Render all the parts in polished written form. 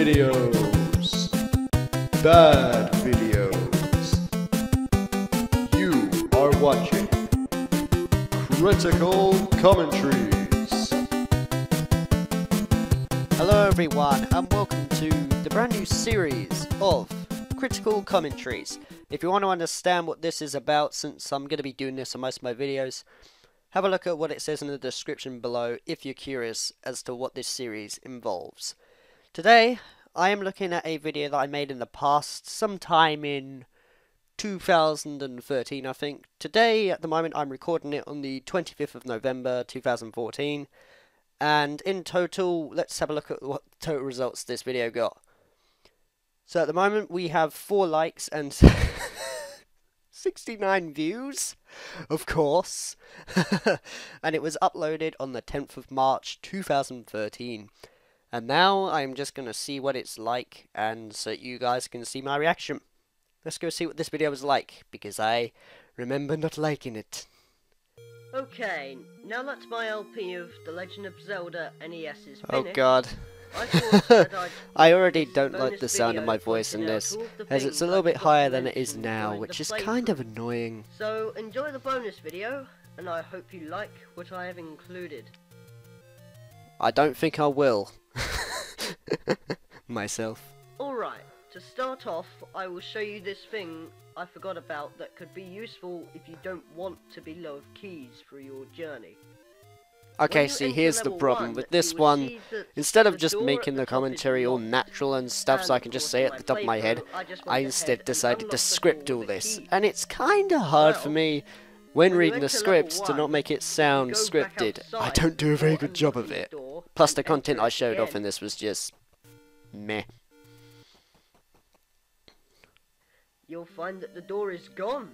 videos, bad videos. You are watching Critical Commentaries. Hello everyone, and welcome to the brand new series of Critical Commentaries. If you want to understand what this is about, since I'm going to be doing this on most of my videos, have a look at what it says in the description below if you're curious as to what this series involves. Today, I am looking at a video that I made in the past, sometime in 2013 I think. Today, at the moment, I'm recording it on the 25th of November 2014. And in total, let's have a look at what total results this video got. So at the moment, we have 4 likes and 69 views, of course. And it was uploaded on the 10th of March 2013. And now I'm just going to see what it's like, and so you guys can see my reaction. Let's go see what this video was like, because I remember not liking it. Okay, now that my LP of The Legend of Zelda NES is finished, Oh god. I thought that I'd I already this don't like bonus the sound of video my voice in pointing out this, all of the as it's things a little I bit forgot higher to than it is mention now, during which the is kind of playthrough. annoying. So enjoy the bonus video, and I hope you like what I have included. I don't think I will. Myself. Alright, to start off, I will show you this thing I forgot about that could be useful if you don't want to be low of keys for your journey. Okay, see, here's the problem with this one. Instead of just making the commentary all natural and stuff so I can just say it at the top of my head, I instead decided to script all this. And it's kinda hard for me, when reading the script, to not make it sound scripted. I don't do a very good job of it. Plus the content I showed off in this was just meh. You'll find that the door is gone.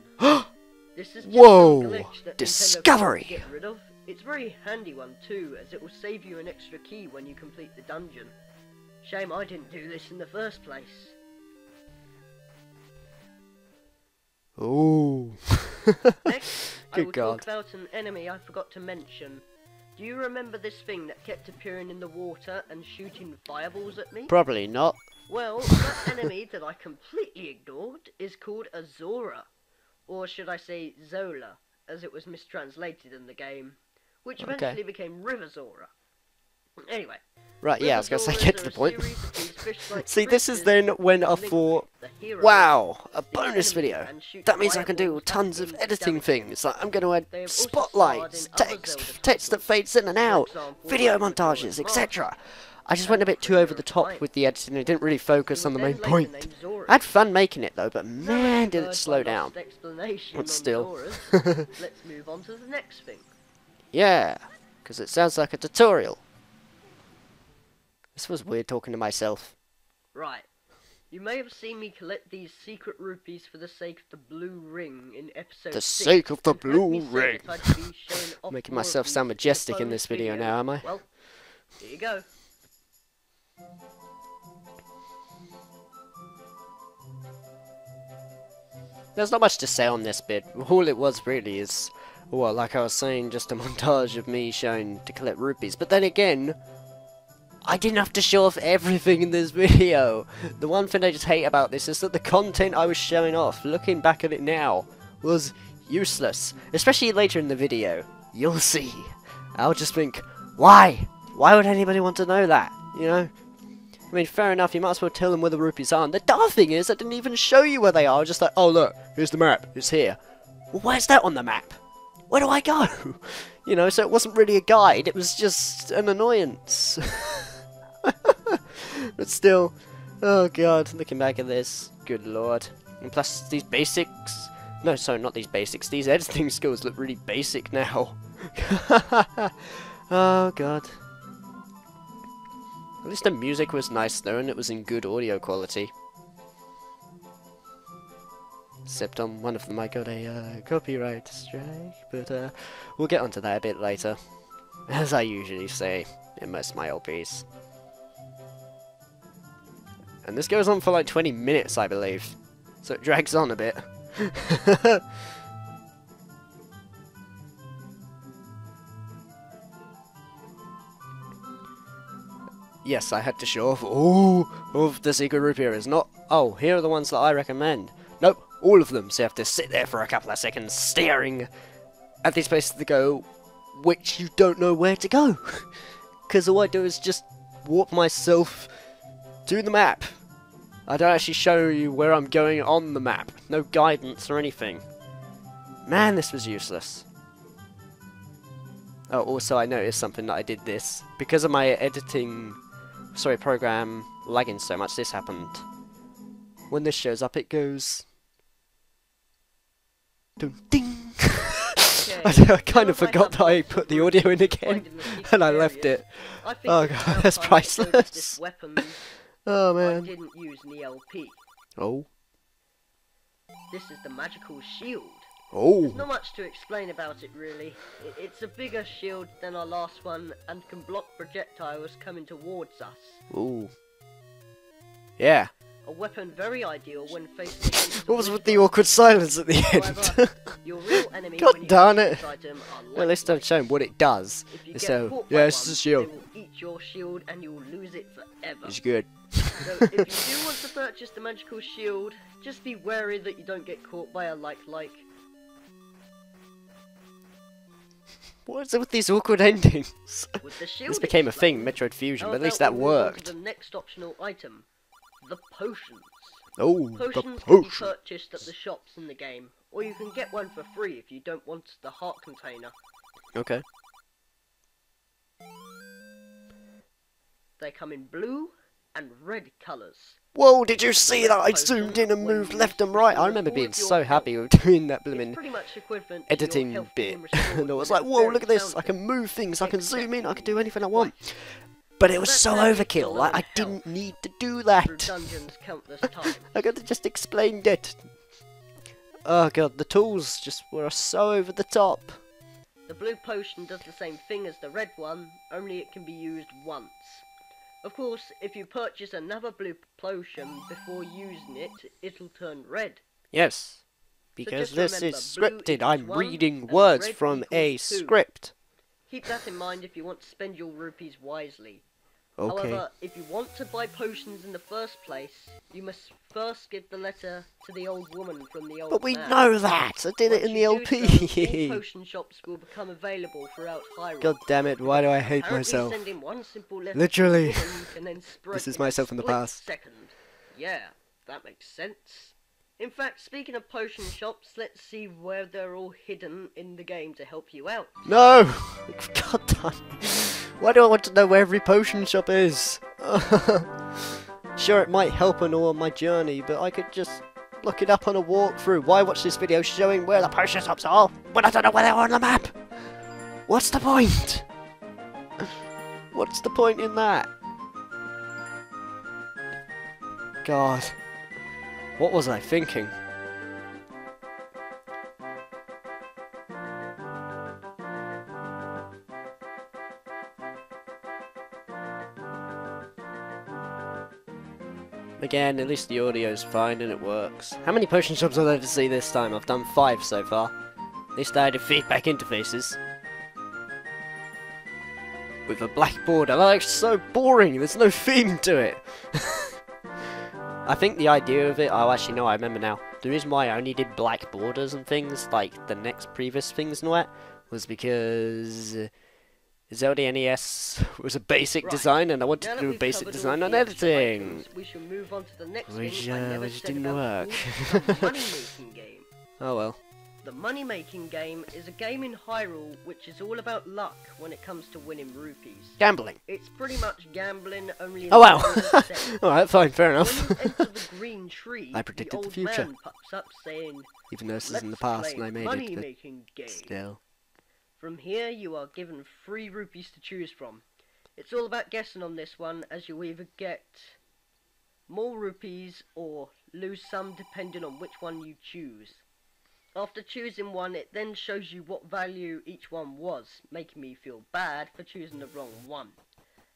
This is just Whoa! a glitch that Nintendo Discovery! can't get rid of. It's a very handy one too, as it will save you an extra key when you complete the dungeon. Shame I didn't do this in the first place. Ooh. Next, I Good will God. talk about an enemy I forgot to mention. Do you remember this thing that kept appearing in the water and shooting fireballs at me? Probably not. Well, that enemy that I completely ignored is called a Zora. Or should I say Zola, as it was mistranslated in the game, which eventually became River Zora. Anyway. Right, yeah, I was gonna say, River get to the Zoras point. are a series of these fish-like See, this is creatures then when I link thought, the hero wow, a the bonus enemy video. and shoot That means I can do fireballs tons back of into editing damage. things. Like, I'm going to They add have also spotlights, starred in other text, Zelda text that titles. fades in and out, For example, video Majora's montages, Mask etc. I just went a bit too over the top with the editing and didn't really focus He on the was main then later point. named Zora. I had fun making it though, but Now man, that did you've it heard slow my down. lost explanation But on still. Zoras, let's move on to the next thing. Yeah, because it sounds like a tutorial. This was weird talking to myself. Right. You may have seen me collect these secret rupees for the sake of the blue ring in episode The 6. sake of the and had blue me said ring. if I'd be showing off Making more of myself these sound in the majestic in bonus this video now, am I? Well, here you go. There's not much to say on this bit. All it was really is, well, like I was saying, just a montage of me showing to collect rupees. But then again, I didn't have to show off everything in this video. The one thing I just hate about this is that the content I was showing off, looking back at it now, was useless. Especially later in the video. You'll see. I'll just think, why? Why would anybody want to know that? You know? I mean, fair enough, you might as well tell them where the rupees are. And the daft thing is, I didn't even show you where they are. I was just like, oh look, here's the map. It's here. Well, where's that on the map? Where do I go? You know, so it wasn't really a guide. It was just an annoyance. But still, oh god, looking back at this, good lord. And plus, these basics... No, sorry, not these basics. These editing skills look really basic now. Oh god. At least the music was nice though, and it was in good audio quality. Except on one of them I got a copyright strike, but we'll get onto that a bit later. As I usually say in most of my LPs. And this goes on for like 20 minutes, I believe. So it drags on a bit. yes, I had to show off all of the secret rupee areas. Not, oh, here are the ones that I recommend. Nope, all of them. So you have to sit there for a couple of seconds staring at these places to go, which you don't know where to go. Because all I do is just warp myself to the map. I don't actually show you where I'm going on the map. No guidance or anything. Man, this was useless. Oh, also I noticed something that I did this. Because of my editing, program lagging so much, this happened. When this shows up, it goes... Dun ding! I kind of forgot that I put the audio in again, and I left it. Oh god, that's priceless. Oh man. I didn't use an ELP. Oh. This is the magical shield. Oh. There's not much to explain about it really. It's a bigger shield than our last one and can block projectiles coming towards us. Ooh. Yeah. A weapon very ideal when facing against what was with the awkward silence at the end? Your real enemy God darn it. Well, at least I've shown what it does. So, yeah, it's a shield. They will eat your shield and you'll lose it forever. It's good. So, if you do want to purchase the magical shield, just be wary that you don't get caught by a like. What is it with these awkward endings? With the shield this became a thing, Metroid Fusion, but at least that worked. The next optional item, the potions. Oh, Potions the can be potions. purchased at the shops in the game, or you can get one for free if you don't want the heart container. Okay. They come in blue and red colours. Whoa, did you see that? I zoomed in and moved left and right. I remember being so happy with doing that blooming editing bit. And I was like, whoa, look at this. I can move things, I can zoom in, I can do anything I want. But it was so overkill, like, I didn't need to do that. I could have just explained it. Oh god, the tools just were so over the top. The blue potion does the same thing as the red one, only it can be used once. Of course, if you purchase another blue potion before using it, it'll turn red. Yes, because so this is scripted. I'm reading words from a script. Keep that in mind if you want to spend your rupees wisely. Okay. However, if you want to buy potions in the first place, you must first give the letter to the old woman from the old But we man. know that! I did it in the LP! All potion shops will become available throughout Hyrule. God damn it, why do I hate myself? Literally. This is myself in the past. Second. Yeah, that makes sense. In fact, speaking of potion shops, let's see where they're all hidden in the game to help you out. No! God damn. Why do I want to know where every potion shop is? Sure, it might help on my journey, but I could just look it up on a walkthrough. Why watch this video showing where the potion shops are when I don't know where they are on the map? What's the point? What's the point in that? God. What was I thinking? Again, at least the audio's fine and it works. How many potion shops are there to see this time? I've done 5 so far. At least I had feedback interfaces. With a black border. That's so boring, there's no theme to it. I think the idea of it, oh actually no, I remember now. The reason why I only did black borders and things, like the next previous things and that, was because Zelda NES was a basic design and I wanted to do a basic design on editing. We shall move on to the next which which didn't work. Money-making game. Oh well. The money-making game is a game in Hyrule which is all about luck when it comes to winning rupees. Gambling. It's pretty much gambling, only in oh wow! Alright, fine, fair enough. When you enter the green tree, I predicted the the old future. man pops up saying, even though this is "Let's in the past play and I made money-making it, but game." still. From here, you are given 3 rupees to choose from. It's all about guessing on this one, as you either get more rupees or lose some depending on which one you choose. After choosing one, it then shows you what value each one was, making me feel bad for choosing the wrong one.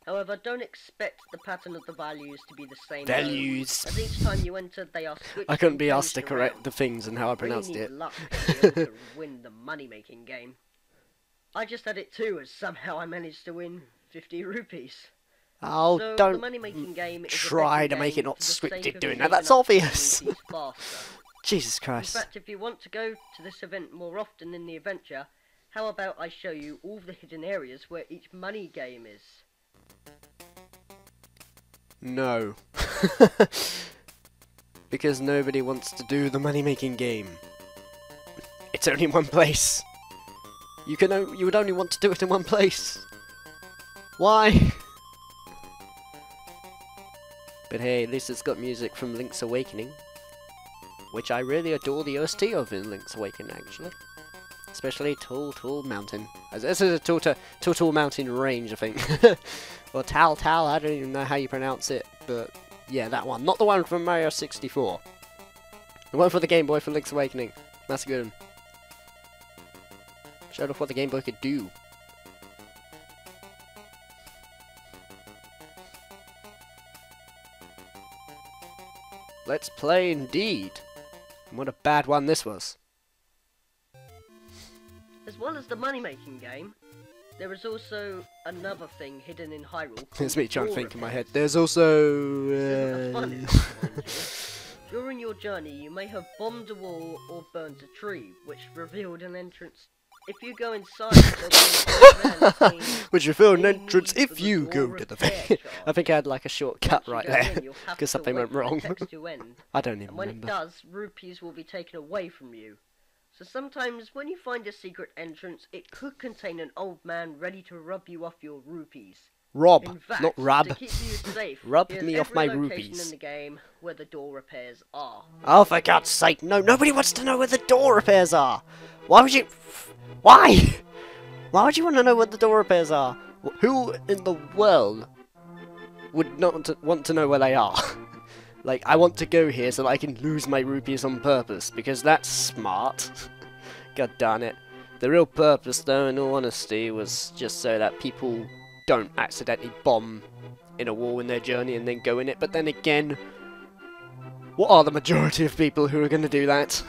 However, don't expect the pattern of the values to be the same. Values. As each time you enter, they are switched. I couldn't be asked to around. correct the things and how I Really pronounced need it. luck to be able to win the money-making game. I just had it too, as somehow I managed to win 50 rupees. Oh, So, don't the money-making game is a try betting to make game it not for the sake scripted of doing that. saving That's up obvious. communities faster. Jesus In Christ. fact, if you want to go to this event more often in the adventure, how about I show you all the hidden areas where each money game is? No. Because nobody wants to do the money-making game. It's only in one place. You would only want to do it in one place. Why? But hey, at least it's got music from Link's Awakening, which I really adore the OST of in Link's Awakening, actually. Especially Tall Tall Mountain. This is a Tall Mountain range, I think. Or Tal, I don't even know how you pronounce it, but yeah, that one. Not the one from Mario 64. The one for the Game Boy for Link's Awakening. That's a good one. Showed off what the Game Boy could do. Let's play indeed. And what a bad one this was. As well as the money-making game, there is also another thing hidden in Hyrule. It's me trying to door think in my repairs. head. There's also... This isn't a funny one, mind you. During your journey, you may have bombed a wall or burnt a tree, which revealed an entrance. If you go inside, there'll be an old man saying, Which you feel an "No entrance need if for the you door go to the repair thing. charge." I think I had like a shortcut Once you right go there. in, you'll have Because to something wait went for the wrong. text to end. I don't even And when remember. it does, rupees will be taken away from you. So sometimes when you find a secret entrance, it could contain an old man ready to rub you off your rupees. Rob, In fact, not rub. to keep you safe, Rub here's me off every my location rupees. in the game where the door repairs are. Oh, for God's sake, no, nobody wants to know where the door repairs are. Why would you... Why? Why would you want to know where the door repairs are? Who in the world would not want to know where they are? Like, I want to go here so that I can lose my rupees on purpose, because that's smart. God darn it. The real purpose, though, in all honesty, was just so that people don't accidentally bomb in a wall in their journey and then go in it. But then again, what are the majority of people who are going to do that?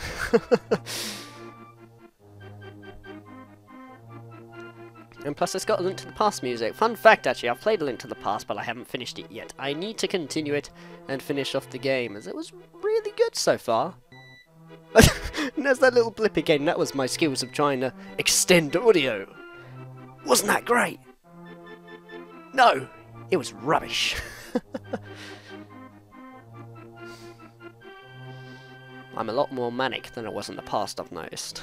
And plus it's got a Link to the Past music. Fun fact, actually, I've played a Link to the Past, but I haven't finished it yet. I need to continue it and finish off the game, as it was really good so far. And there's that little blip again. That was my skills of trying to extend audio. Wasn't that great? No, it was rubbish. I'm a lot more manic than I was in the past, I've noticed.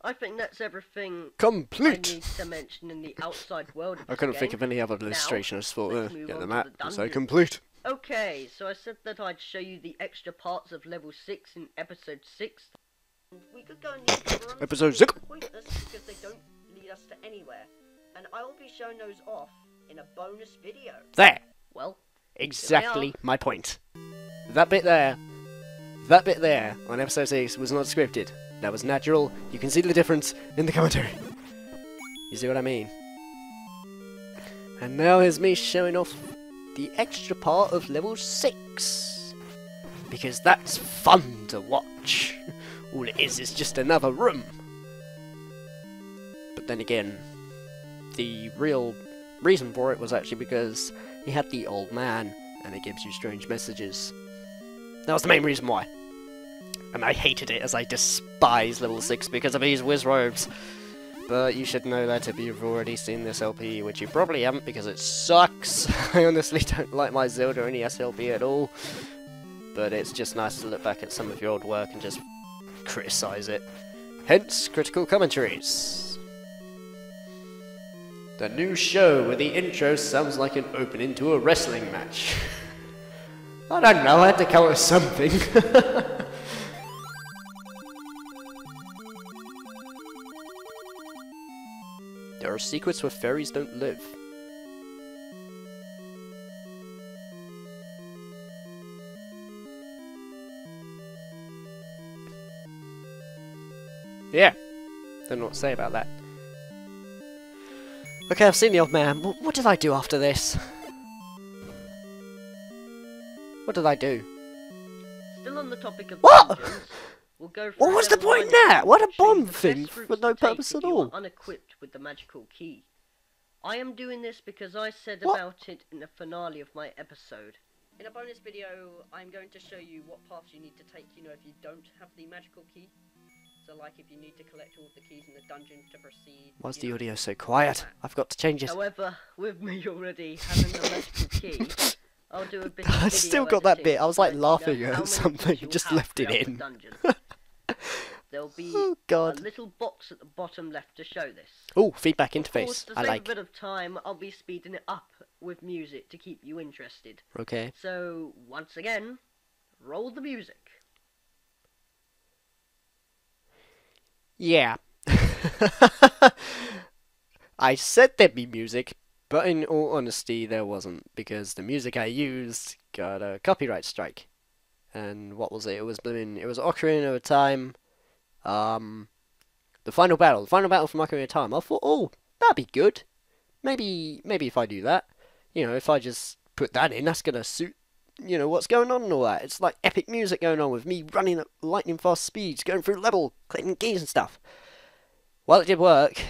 I think that's everything Complete! I need to mention in the outside world of I couldn't this think game. of any other illustration. I just thought, let's move get on the to map the and say dungeon. complete. Okay, so I said that I'd show you the extra parts of level 6 in episode 6. We could go and use them, Episode but 6. they're pointless because they don't lead us to anywhere. And I will be showing those off in a bonus video. There! Well, Exactly my point. That bit there on episode 6 was not scripted. That was natural. You can see the difference in the commentary. You see what I mean? And now here's me showing off the extra part of level 6. Because that's fun to watch. All it is just another room. But then again, the real reason for it was actually because he had the old man, and it gives you strange messages. That was the main reason why. And I hated it, as I despise level 6 because of these whiz robes. But you should know that if you've already seen this LP, which you probably haven't because it sucks. I honestly don't like my Zelda NES LP at all. But it's just nice to look back at some of your old work and just criticize it. Hence, Critical Commentaries. The new show where the intro sounds like an opening to a wrestling match. I don't know, I had to come up with something. There are secrets where fairies don't live. Yeah, don't know what to say about that. Okay, I've seen the old man. What did I do after this? What did I do? still on the topic of What? dungeons, We'll go for What was the point in that? What a bomb thing for no purpose at all. Unequipped with the magical key. I am doing this because I said What? about it in the finale of my episode. In a bonus video, I'm going to show you what paths you need to take, you know, if you don't have the magical key. So, like, if you need to collect all of the keys in the dungeon to proceed... Why's the audio so quiet? I've got to change it. However, with me already having the magical key, I'll do a bit of I still got that bit. I was like laughing how many at something, keys you'll just have left it throughout the in. dungeon. There'll be Oh, a God. little box at the bottom left to show this. Oh, feedback Of course, interface. to I save like. a bit of time, I'll be speeding it up with music to keep you interested. Okay. So, once again, roll the music. Yeah. I said there'd be music, but in all honesty, there wasn't, because the music I used got a copyright strike. And what was it? It was Ocarina of Time. The final battle from Ocarina of Time. I thought, oh, that'd be good. Maybe if I do that, you know, if I just put that in, that's gonna suit, you know, what's going on and all that. It's like epic music going on with me running at lightning fast speeds, going through level, clicking keys and stuff. Well, it did work.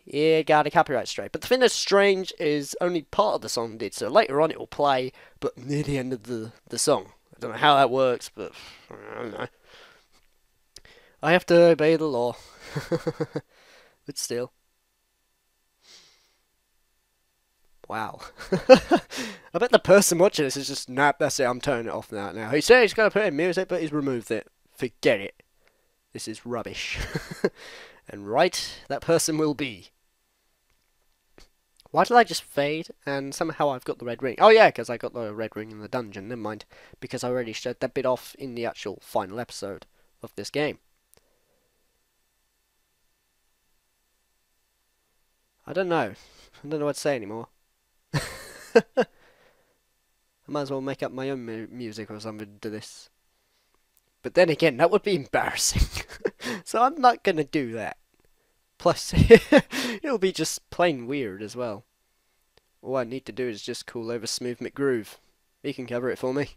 Yeah, got a copyright strike. But the thing that's strange is only part of the song did. So later on it will play, but near the end of the song. I don't know how that works, but I don't know. I have to obey the law. But still. Wow. I bet the person watching this is just, nah, that's it, I'm turning it off now. He said he's going to put in music, but he's removed it. Forget it. This is rubbish. And right, that person will be. Why did I just fade? And somehow I've got the red ring. Oh yeah, because I got the red ring in the dungeon. Never mind. Because I already showed that bit off in the actual final episode of this game. I don't know. I don't know what to say anymore. I might as well make up my own music or something to this. But then again, that would be embarrassing. So I'm not going to do that. Plus, it'll be just plain weird as well. All I need to do is just call over Smooth McGroove. He can cover it for me.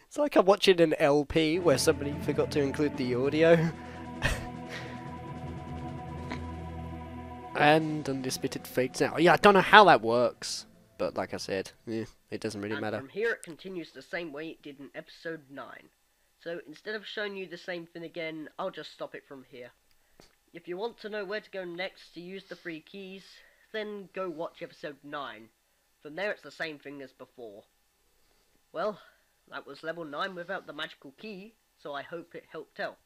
It's like I'm watching an LP where somebody forgot to include the audio. And Undisputed fades out. Yeah, I don't know how that works. But like I said, yeah, it doesn't really matter. From here it continues the same way it did in episode 9. So instead of showing you the same thing again, I'll just stop it from here. If you want to know where to go next to use the 3 keys, then go watch episode 9. From there it's the same thing as before. Well, that was level 9 without the magical key, so I hope it helped out.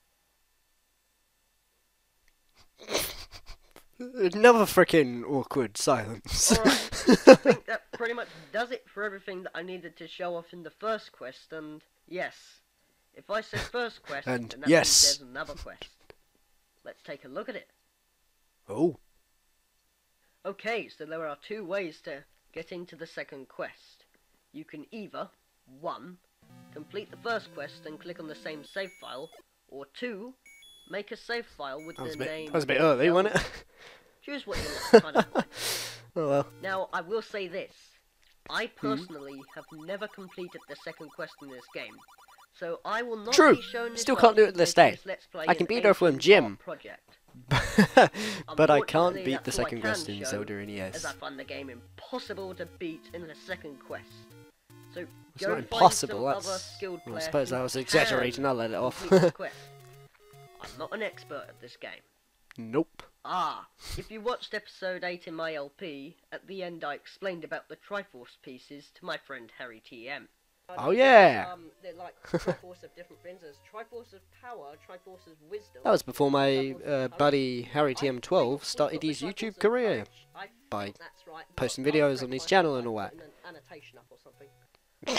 Another freaking awkward silence. Alright, I think that pretty much does it for everything that I needed to show off in the first quest, and yes, if I said first quest, and then that yes, means there's another quest. Let's take a look at it. Oh. Okay, so there are 2 ways to get into the second quest. You can either, 1, complete the first quest and click on the same save file, or 2, make a save file with the name... That was a bit early, wasn't it? Choose what you want, I don't mind. Oh well. Now, I will say this. I personally have never completed the second quest in this game. So I will not True. be showing this Still can't do it to this day. I can beat her from Jim. But I can't beat the second quest in Zelda NES. As I find the game impossible to beat in the second quest. So It's go not find impossible, some that's... other skilled Well, I player suppose who I was can exaggerating, I'll let it off. complete the quest. I'm not an expert at this game. Nope. Ah, if you watched episode 8 in my LP, at the end I explained about the Triforce pieces to my friend Harry TM. Oh yeah! They're like Triforce of different things. There's Triforce of Power, Triforce of Wisdom. That was before my buddy Harry TM12 started his YouTube career by posting videos on his channel and all that.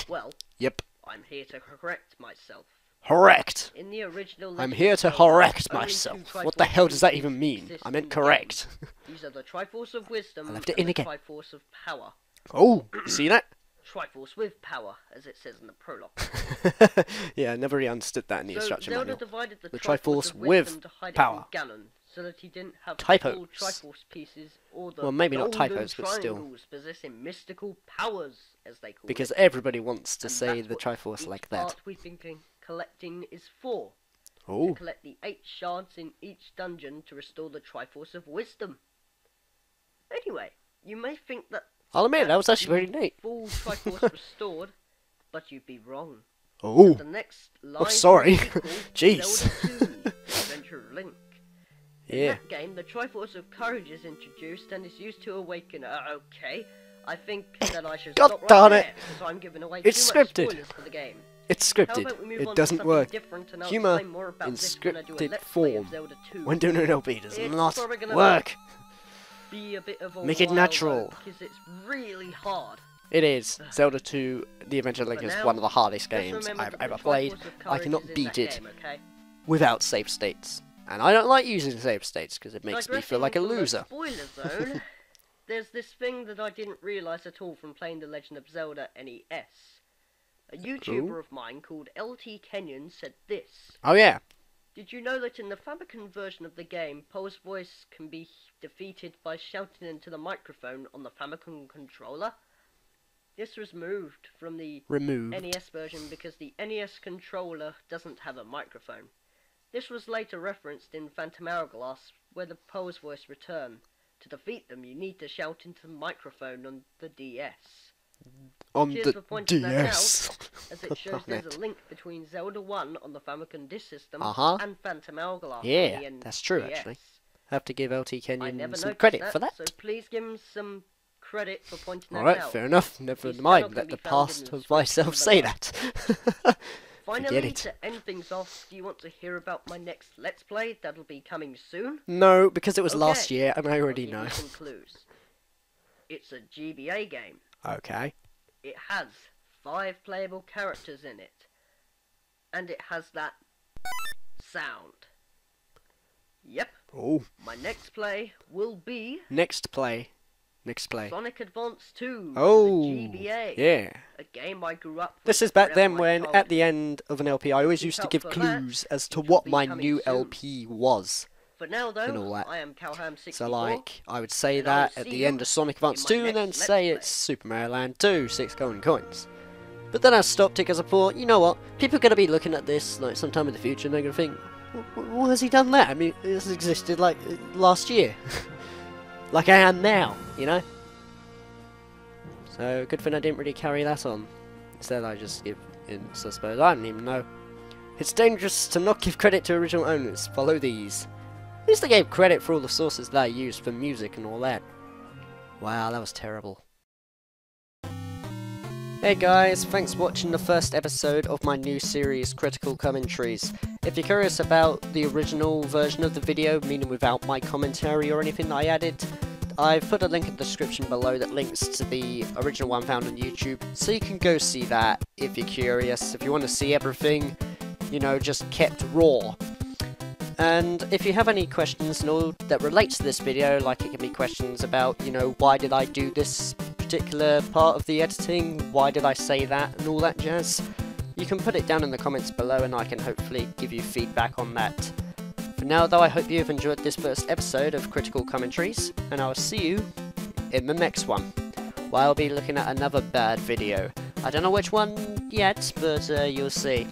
Well, Yep. I'm here to correct myself. Correct! In the original I'm Legend here of to Zelda, correct only myself. 2 What the hell does that Triforce even mean? exist I in meant the correct. game. These are the Triforce of Wisdom I left it and in the again. Triforce of Power. Oh, you see that? Triforce with power, as it says in the prologue. Yeah, I never really understood that in the instruction Zelda manual. divided the Triforce of with wisdom to hide power. it from Ganon, so that he didn't have Typos. full Triforce pieces or the Well, maybe not golden typos, but still. triangles possessing mystical powers, as they call Because it. everybody wants to And say that's the what Triforce each like that. part we've been collecting is for. Oh, To collect the 8 shards in each dungeon to restore the Triforce of Wisdom. Anyway, you may think that I'll admit, that was actually very neat. full Triforce restored, but you'd be wrong. Oh, The next line sorry. sequel, Jeez. Zelda 2, Adventure of Link. In yeah. that game, the Triforce of Courage is introduced and is used to awaken. Okay, I think that I should God stop right darn there, it. because I'm giving away It's too much scripted. spoilers for the game. It's How scripted. about we move It on doesn't to work. different, and I'll Humour explain more about in this when I do a scripted Let's Play form of Zelda 2. when doing an LP does It's not probably gonna work. Be a bit of a Make it while, natural. though, because it's really hard. It is. Zelda 2, The Adventure of Link But is now, one of the hardest Just games remember I've that the ever played. Triforce of I Courage cannot is in beat that it game, okay? without save states. And I don't like using save states because it makes me feel like a Digressing from the loser. Spoiler zone. There's this thing that I didn't realise at all from playing The Legend of Zelda NES. A YouTuber of mine called LT Kenyon said this. Oh yeah. Did you know that in the Famicom version of the game, Poe's voice can be defeated by shouting into the microphone on the Famicom controller? This was moved from the Removed. NES version because the NES controller doesn't have a microphone. This was later referenced in Phantom Hourglass, where the Poe's voice returned. To defeat them, you need to shout into the microphone on the DS. On Cheers the for pointing that DS. out, as it shows Darn there's it. a link between Zelda 1 on the Famicom Disk System Uh-huh. and Phantom Hourglass Yeah, on the that's true, NES. actually. I have to give LT I Kenyon never some noticed credit for that. so please give him some credit for pointing that Alright, out. fair enough. Never He's still mind. not Let gonna the be found in past the of myself say description that. Finally, Forget it. to end things off, do you want to hear about my next Let's Play? That'll be coming soon. No, because it was last Okay. year and I already I'll give know. you some clues. It's a GBA game. Okay. It has 5 playable characters in it. And it has that sound. Yep, Oh. my next play will be Next play. Next play. Sonic Advance 2 Oh. for the GBA. Yeah. A game I grew up with This is back throughout then my when, childhood. at the end of an LP, I always Keep used to out give for that, clues as to which will what be my coming new soon. LP was. For now, though, and all that. I am Calham64. So, like, I would say and I'll that at see the you end of Sonic Advance in my 2 and then next Let's say Play. it's Super Mario Land 2, 6 golden coins. But then I stopped it because I thought, you know what, people are going to be looking at this like sometime in the future and they're going to think, why has he done that? I mean, this existed like last year. Like I am now, you know? So, good thing I didn't really carry that on. Instead I just give hints, I suppose. I don't even know. It's dangerous to not give credit to original owners. Follow these. At least I gave credit for all the sources that I used for music and all that. Wow, that was terrible. Hey guys, thanks for watching the first episode of my new series, Critical Commentaries. If you're curious about the original version of the video, meaning without my commentary or anything I added, I've put a link in the description below that links to the original one found on YouTube, so you can go see that if you're curious. If you want to see everything, you know, just kept raw. And if you have any questions and all that relates to this video, like it can be questions about, you know, why did I do this particular part of the editing, why did I say that, and all that jazz, you can put it down in the comments below and I can hopefully give you feedback on that. For now though, I hope you've enjoyed this first episode of Critical Commentaries, and I will see you in the next one, where I'll be looking at another bad video. I don't know which one yet, but you'll see.